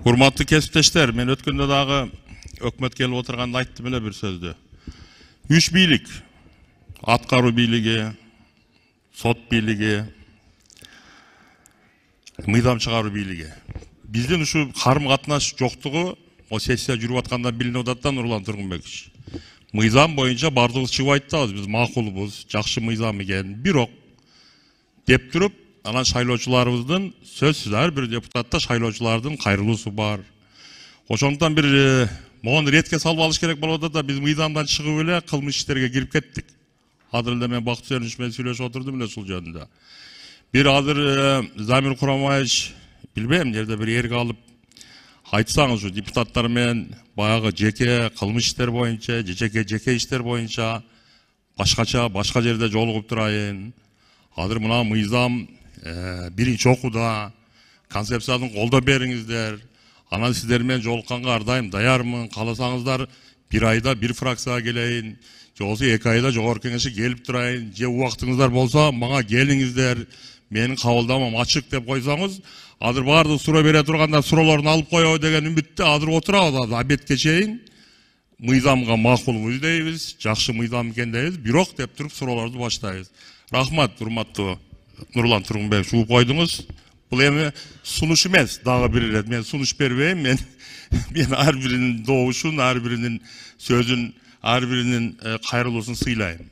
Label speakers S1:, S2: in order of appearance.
S1: Hurmatlı kesipteşler, men ötkünde dağı ökmet gelip oturganda ayttım ele bir sözde. Üç bilik, atkaru biligi, sot biligi, mıydam çıkarı biligi. Bizden şu karım katnaş joktuğu, o sessiya жүрүп атканда билинип атат Нурлан Тургунбекович. Мыйзам боюнча бардыгы чыгып айтабыз, биз макулбуз, жакшы мыйзам экен. Бирок деп туруп, анан шайлоочуларыбыздын сөзсүз ар бир депутатта шайлоочулардын кайрылуусу бар. Ошондуктан бир могон ретке салып алыш керек болуп атат да биз мыйзамдан чыгып эле кылмыш иштерге кирип кеттик. Азыр эле мен Бактыш Эрүнүч менен сүйлөшүп отурдум эле ушул жөнүндө. Бир азыр Замир Курамаевич билбейм, жерде бир эрге алып айтсаңыз, şu депутаттар менен баягы жеке кылмыш иштер боюнча, жеке иштер боюнча башка жерде жолугуп турайын. Азыр мына мыйзам биринчи окууда концепцияны колдоп бериңиздер. Анан сиздер менен жолукканга ар дайым даярмын. Кааласаңыздар бир айда бир фракцияга келейин, же болбосо 2 айда жогорку кеңешке келип турайын, же убактыңыздар болсо мага келиңиздер. Менин кабылдамам ачык деп койсоңуз, азыр баардык суроо бере турганда суроолорун алып коебу деген үмүттө азыр отурабыз. Обедке чейин мыйзамга макулбуз дейбиз, жакшы мыйзам экен дейбиз, бирок деп туруп суроолорду баштайбыз. Рахмат, урматтуу Нурлан Тургунбекович, угуп койдуңуз. Бул эми сунуш эмес, дагы бир ирет. Мен сунуш бербейм, мен ар биринин добушун, ар биринин сөзүн, ар биринин кайрылуусун сыйлайм.